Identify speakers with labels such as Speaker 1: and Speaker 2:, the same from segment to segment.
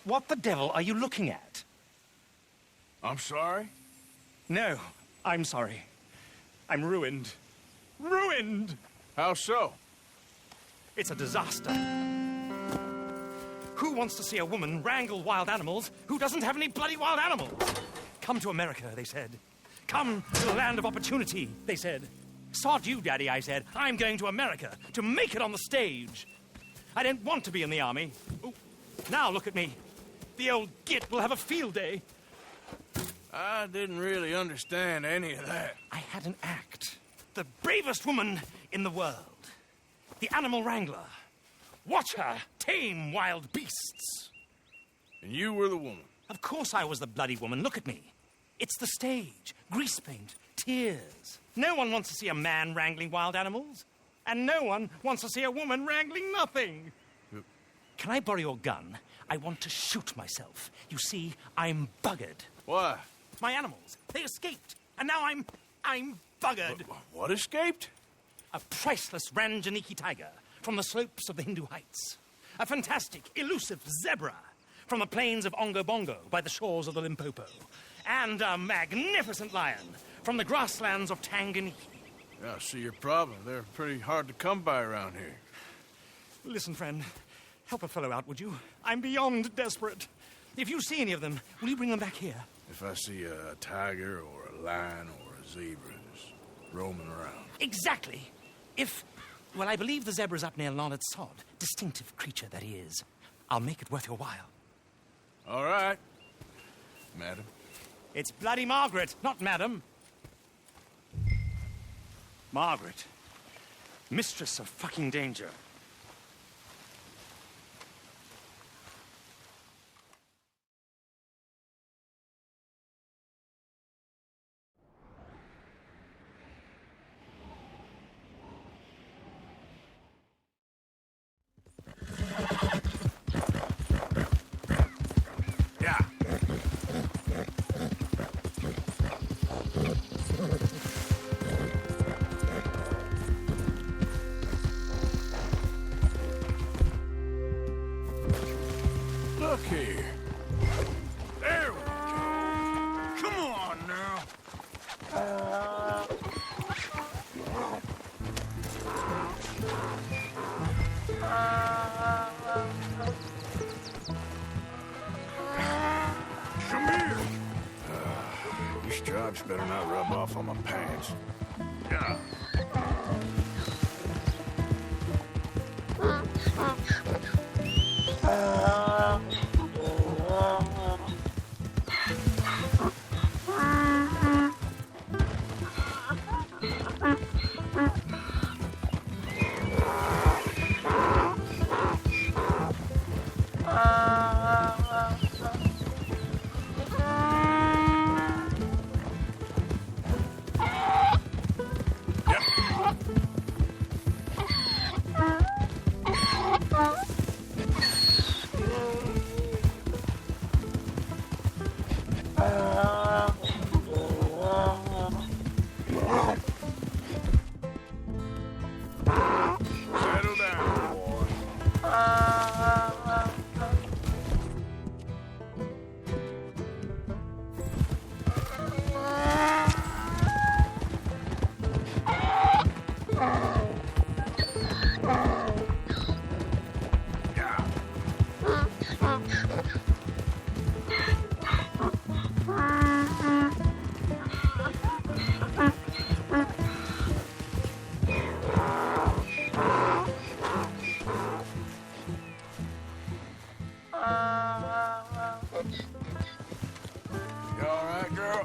Speaker 1: What the devil are you looking at?
Speaker 2: I'm sorry?
Speaker 1: No, I'm sorry. I'm ruined. Ruined!
Speaker 2: How so?
Speaker 1: It's a disaster. Who wants to see a woman wrangle wild animals who doesn't have any bloody wild animals? Come to America, they said. Come to the land of opportunity, they said. Sod you, Daddy, I said. I'm going to America to make it on the stage. I don't want to be in the army. Ooh, now look at me. The old git will have a field day.
Speaker 2: I didn't really understand any of that.
Speaker 1: I had an act. The bravest woman in the world. The animal wrangler. Watch her tame wild beasts.
Speaker 2: And you were the woman?
Speaker 1: Of course I was the bloody woman. Look at me. It's the stage. Grease paint. Tears. No one wants to see a man wrangling wild animals. And no one wants to see a woman wrangling nothing. Can I borrow your gun? I want to shoot myself. You see, I'm buggered.
Speaker 2: Why?
Speaker 1: My animals. They escaped. And now I'm buggered.
Speaker 2: What escaped?
Speaker 1: A priceless Ranjaniki tiger from the slopes of the Hindu Heights. A fantastic, elusive zebra from the plains of Ongo Bongo by the shores of the Limpopo. And a magnificent lion from the grasslands of Tanganyika.
Speaker 2: Yeah, I see your problem. They're pretty hard to come by around here.
Speaker 1: Listen, friend. Help a fellow out, would you? I'm beyond desperate. If you see any of them, will you bring them back here?
Speaker 2: If I see a tiger or a lion or a zebra just roaming around.
Speaker 1: Exactly. Well, I believe the zebra's up near Leonard Sod. Distinctive creature that he is. I'll make it worth your while.
Speaker 2: All right, madam.
Speaker 1: It's bloody Margaret, not madam. Margaret. Mistress of fucking danger.
Speaker 2: Look here. There we go. Come on now. Come here. These stripes better not rub off on my pants. Yeah. Settle down, boy. You all right, girl?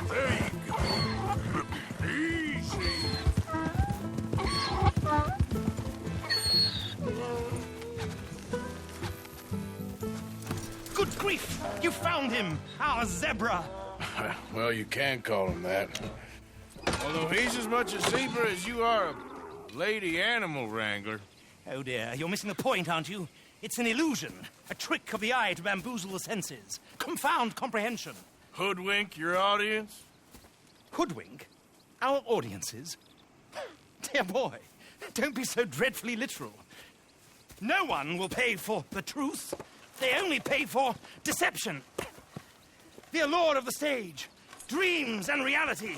Speaker 2: There you go. Easy.
Speaker 1: Good grief! You found him! Our zebra!
Speaker 2: Well, you can call him that. Although he's as much a zebra as you are a lady animal wrangler.
Speaker 1: Oh dear, you're missing the point, aren't you? It's an illusion, a trick of the eye to bamboozle the senses, confound comprehension.
Speaker 2: Hoodwink your audience?
Speaker 1: Hoodwink? Our audiences? Dear boy, Don't be so dreadfully literal. No one will pay for the truth. They only pay for deception. The allure of the stage, dreams and reality.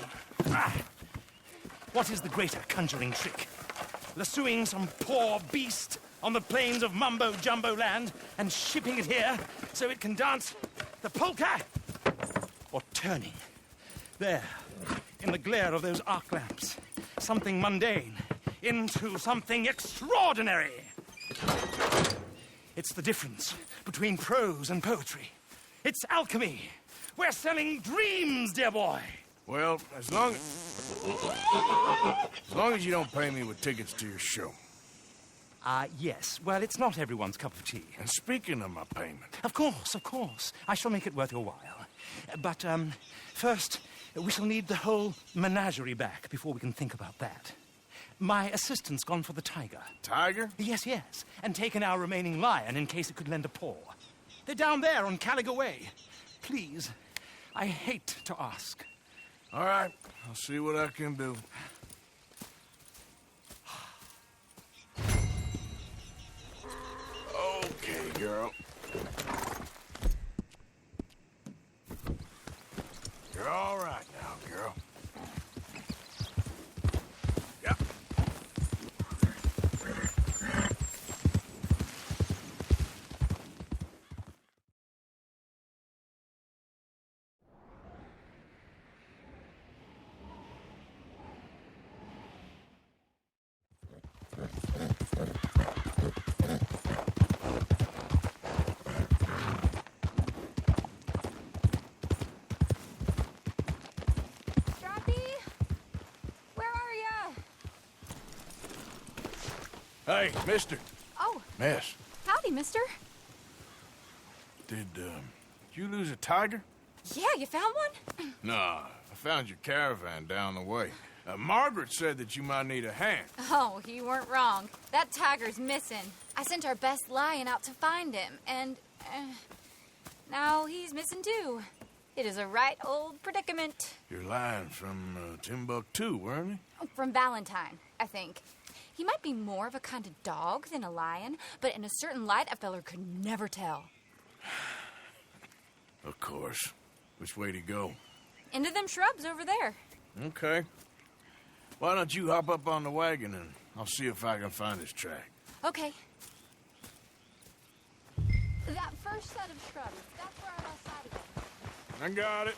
Speaker 1: What is the greater conjuring trick? Lassoing some poor beast on the plains of mumbo-jumbo land and shipping it here so it can dance the polka? Or turning, there, in the glare of those arc lamps, something mundane into something extraordinary? It's the difference between prose and poetry. It's alchemy. We're selling dreams, dear boy.
Speaker 2: Well, as long as you don't pay me with tickets to your show.
Speaker 1: Yes. Well, it's not everyone's cup of tea.
Speaker 2: And speaking of my payment...
Speaker 1: Of course. I shall make it worth your while. But, first, we shall need the whole menagerie back before we can think about that. My assistant's gone for the tiger.
Speaker 2: Tiger?
Speaker 1: Yes. And taken our remaining lion in case it could lend a paw. They're down there on Caligo Way. Please, I hate to ask.
Speaker 2: All right, I'll see what I can do. Okay, girl. You're all right now, girl. Yep. Hey, mister.
Speaker 3: Oh.
Speaker 2: Miss.
Speaker 3: Howdy, mister.
Speaker 2: Did you lose a tiger?
Speaker 3: Yeah, you found one?
Speaker 2: Nah, I found your caravan down the way. Margaret said that you might need a hand.
Speaker 3: Oh, you weren't wrong. That tiger's missing. I sent our best lion out to find him, and now he's missing too. It is a right old predicament.
Speaker 2: Your lion from Timbuktu, weren't he?
Speaker 3: From Valentine, I think. He might be more of a kind of dog than a lion, but in a certain light, a feller could never tell.
Speaker 2: Of course. Which way to go?
Speaker 3: Into them shrubs over there.
Speaker 2: Okay. Why don't you hop up on the wagon and I'll see if I can find his track.
Speaker 3: Okay. That first set of shrubs, that's where I lost sight of it.
Speaker 2: I got it.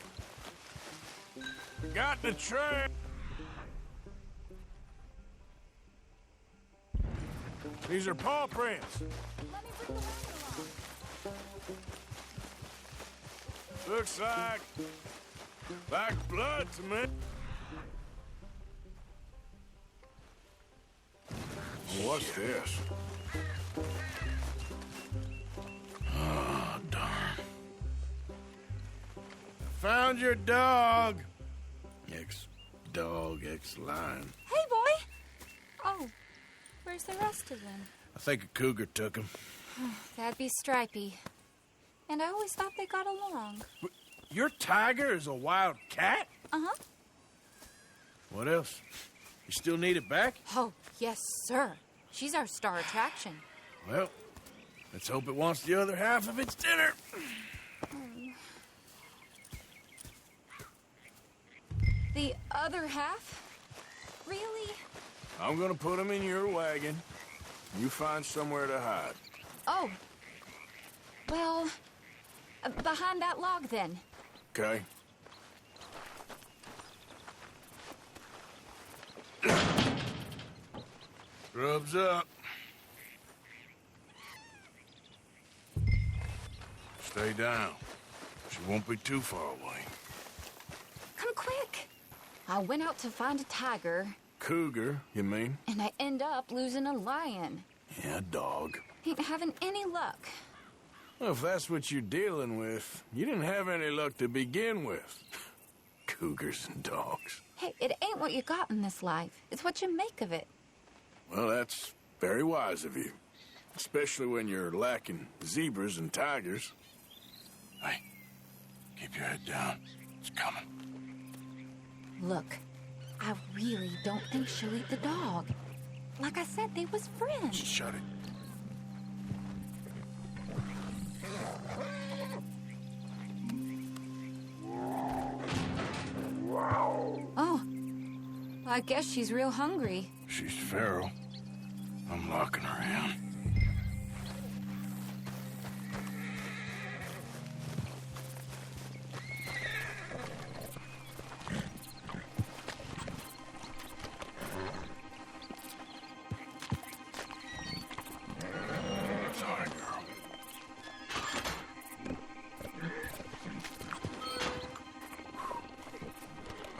Speaker 2: Got the track. These are paw prints.
Speaker 3: Let me bring the wagon along.
Speaker 2: Looks like blood to me. What's this? Oh, darn. Found your dog. Ex-dog, ex-lion.
Speaker 3: Hey, boy. Oh, where's the rest of them?
Speaker 2: I think a cougar took him.
Speaker 3: That'd be Stripey. And I always thought they got along.
Speaker 2: Your tiger is a wild cat?
Speaker 3: Uh-huh.
Speaker 2: What else? You still need it back?
Speaker 3: Oh, yes, sir. She's our star attraction.
Speaker 2: Well, let's hope it wants the other half of its dinner.
Speaker 3: The other half? Really?
Speaker 2: I'm gonna put him in your wagon. You find somewhere to hide.
Speaker 3: Oh. Well, behind that log, then.
Speaker 2: Okay. Rubs up. Stay down. She won't be too far away.
Speaker 3: Come quick. I went out to find a tiger.
Speaker 2: Cougar, you mean?
Speaker 3: And I end up losing a lion.
Speaker 2: Yeah, dog.
Speaker 3: Ain't having any luck.
Speaker 2: Well, if that's what you're dealing with, you didn't have any luck to begin with. Cougars and dogs.
Speaker 3: Hey, it ain't what you got in this life. It's what you make of it.
Speaker 2: Well, that's very wise of you. Especially when you're lacking zebras and tigers. Hey, keep your head down. It's coming.
Speaker 3: Look, I really don't think she'll eat the dog. Like I said, they was friends.
Speaker 2: Shut it.
Speaker 3: Oh, I guess she's real hungry.
Speaker 2: She's feral. I'm locking her in. Sorry, girl.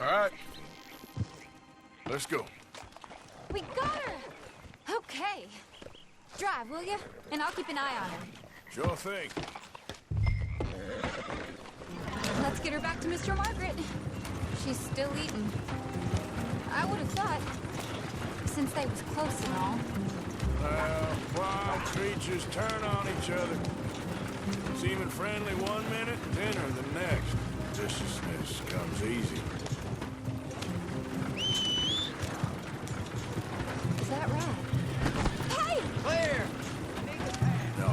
Speaker 2: All right. Let's go.
Speaker 3: We got her! Okay. Drive, will you? And I'll keep an eye on her.
Speaker 2: Sure thing.
Speaker 3: Let's get her back to Mr. Margaret. She's still eating. I would have thought, since they was close and all.
Speaker 2: Wild creatures turn on each other. Seeming friendly one minute, dinner the next. Viciousness comes easy.
Speaker 3: Is that right? Hey!
Speaker 1: Clear!
Speaker 2: No,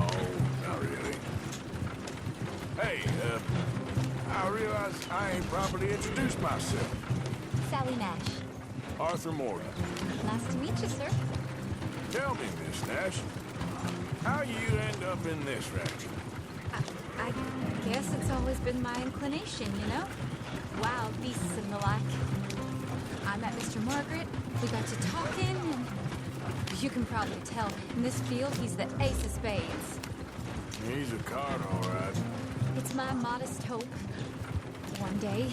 Speaker 2: not really. Hey, I realize I ain't properly introduced myself.
Speaker 3: Sally Nash.
Speaker 2: Arthur Morgan.
Speaker 3: Nice to meet you, sir.
Speaker 2: Tell me, Miss Nash, how you end up in this racket?
Speaker 3: I guess it's always been my inclination, you know? Wild beasts and the like. I met Mr. Margaret, we got to talking, and you can probably tell, in this field, he's the ace of spades.
Speaker 2: He's a card, all right.
Speaker 3: It's my modest hope, one day,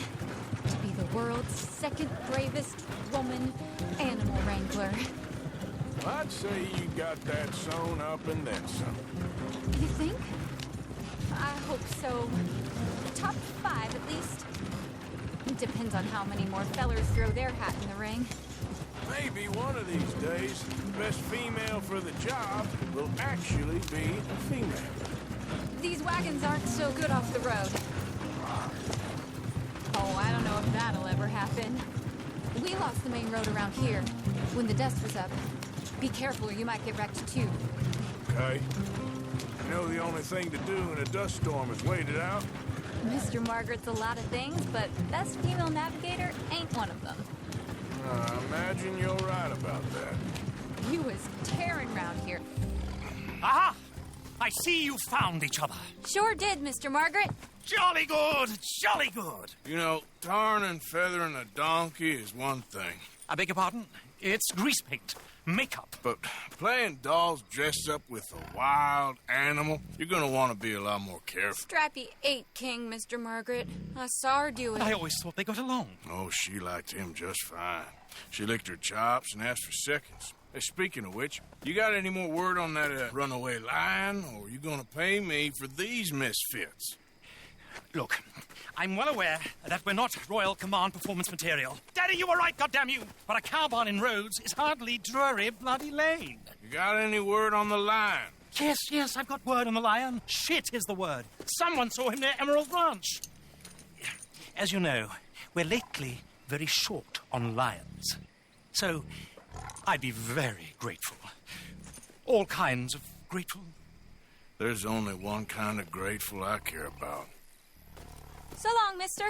Speaker 3: to be the world's second bravest woman animal wrangler.
Speaker 2: I'd say you got that sewn up and then some.
Speaker 3: You think? I hope so. Top 5, at least. It depends on how many more fellers throw their hat in the ring.
Speaker 2: Maybe one of these days, the best female for the job will actually be a female.
Speaker 3: These wagons aren't so good off the road. Oh, I don't know if that'll ever happen. We lost the main road around here when the dust was up. Be careful or you might get wrecked too.
Speaker 2: Okay. You know the only thing to do in a dust storm is wait it out?
Speaker 3: Mr. Margaret's a lot of things, but best female navigator ain't one of them.
Speaker 2: I imagine you're right about that.
Speaker 3: You was tearing round here.
Speaker 1: Aha! I see you found each other.
Speaker 3: Sure did, Mr. Margaret.
Speaker 1: Jolly good, jolly good.
Speaker 2: You know, tarring and feathering a donkey is one thing.
Speaker 1: I beg your pardon? It's grease paint, makeup.
Speaker 2: But playing dolls dressed up with a wild animal, you're gonna want to be a lot more careful.
Speaker 3: Strappy ain't king, Mr. Margaret. I saw her do it.
Speaker 1: I always thought they got along.
Speaker 2: Oh, she liked him just fine. She licked her chops and asked for seconds. Hey, speaking of which, you got any more word on that runaway lion, or are you gonna pay me for these misfits?
Speaker 1: Look, I'm well aware that we're not Royal Command performance material. Daddy, you were right, goddamn you! But a cow barn in Rhodes is hardly Drury Bloody Lane.
Speaker 2: You got any word on the lion?
Speaker 1: Yes, I've got word on the lion. Shit is the word. Someone saw him near Emerald Ranch. As you know, we're lately very short on lions. So, I'd be very grateful. All kinds of grateful.
Speaker 2: There's only one kind of grateful I care about.
Speaker 3: So long, mister.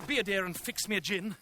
Speaker 1: Be a dear and fix me a gin.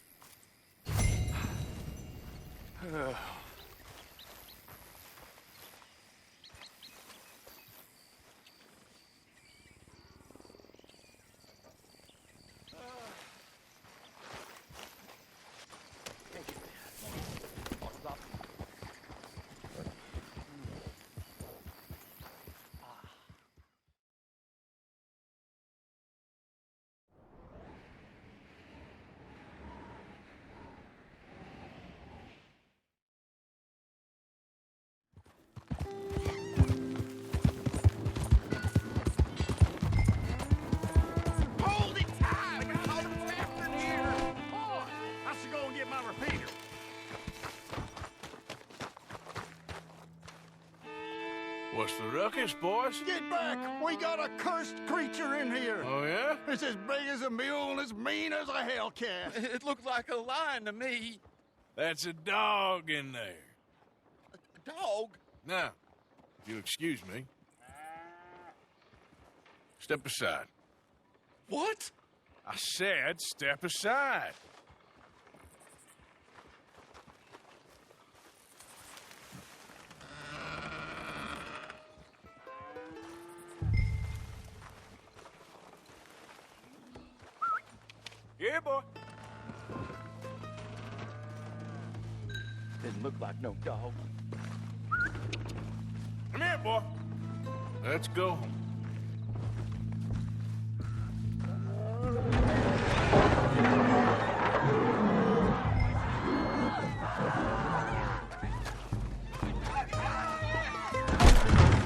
Speaker 2: What's the ruckus, boys?
Speaker 4: Get back! We got a cursed creature in here!
Speaker 2: Oh, yeah?
Speaker 4: It's as big as a mule and as mean as a hellcat.
Speaker 5: It looked like a lion to me.
Speaker 2: That's a dog in there.
Speaker 4: A dog?
Speaker 2: Now, if you'll excuse me. Step aside.
Speaker 4: What?
Speaker 2: I said step aside. Here, boy.
Speaker 4: Didn't look like no dog.
Speaker 2: Come here, boy. Let's go home.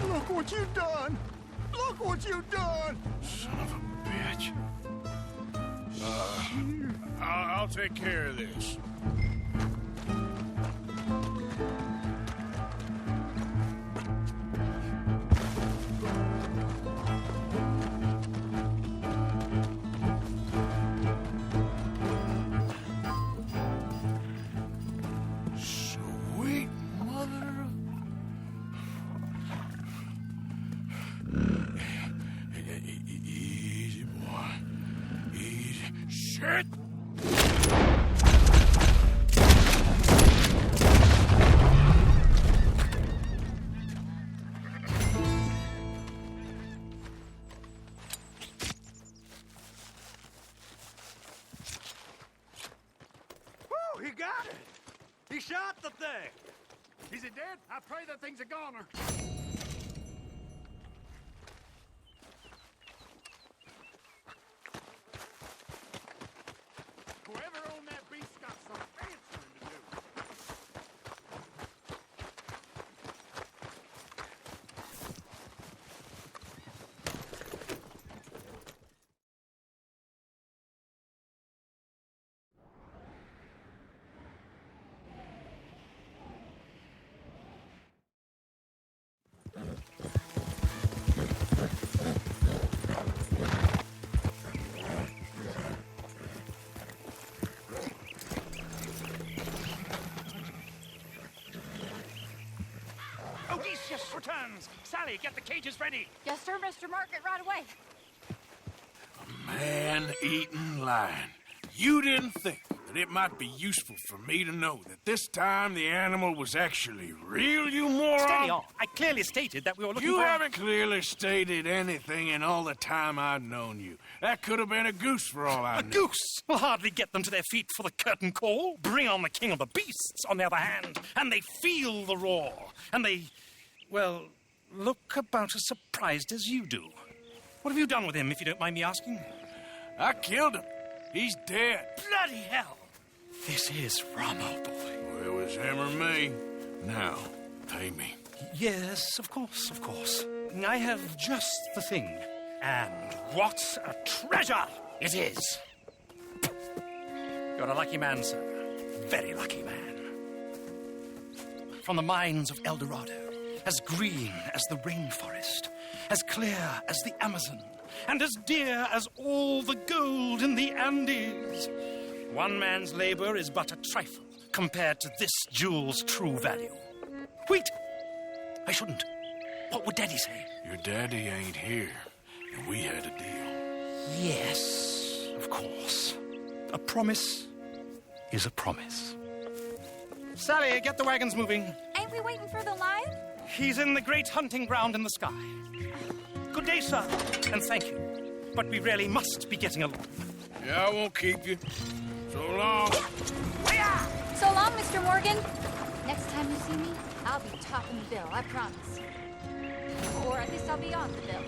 Speaker 4: Look what you done! Look what you done!
Speaker 2: Son of a bitch. I'll take care of this. Sweet mother of... Easy, boy. Easy. Shit!
Speaker 1: Woo, he got it! He shot the thing!
Speaker 4: Is it dead? I pray that thing's a goner. Whoever owned that beast got some answering to do.
Speaker 1: Odysseus returns! Sally, get the cages ready!
Speaker 3: Yes, sir, Mr. Margaret, right away.
Speaker 2: Man-eating lion. You didn't think that it might be useful for me to know that this time the animal was actually real, you moron?
Speaker 1: Steady on. I clearly stated that we were looking
Speaker 2: You
Speaker 1: for...
Speaker 2: haven't clearly stated anything in all the time I've known you. That could have been a goose for all I
Speaker 1: A
Speaker 2: know.
Speaker 1: goose will hardly get them to their feet for the curtain call. Bring on the king of the beasts, on the other hand, and they feel the roar. And they, well, look about as surprised as you do. What have you done with him, if you don't mind me asking?
Speaker 2: I killed him. He's dead.
Speaker 1: Bloody hell! This is Ramo, boy.
Speaker 2: Well, it was him or me. Now, pay me.
Speaker 1: Yes, of course, of course. I have just the thing. And what a treasure it is! You're a lucky man, sir. Very lucky man. From the mines of El Dorado, as green as the rainforest, as clear as the Amazon, and as dear as all the gold in the Andes. One man's labor is but a trifle compared to this jewel's true value. Wait! I shouldn't. What would Daddy say?
Speaker 2: Your daddy ain't here, and we had a deal.
Speaker 1: Yes, of course. A promise is a promise. Sally, get the wagons moving.
Speaker 3: Ain't we waiting for the lion?
Speaker 1: He's in the great hunting ground in the sky. Good day, sir, and thank you. But we really must be getting along.
Speaker 2: Yeah, I won't keep you. So long.
Speaker 3: So long, Mr. Morgan. Next time you see me, I'll be topping the bill, I promise. Or at least I'll be on the bill.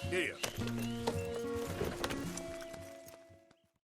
Speaker 2: Here.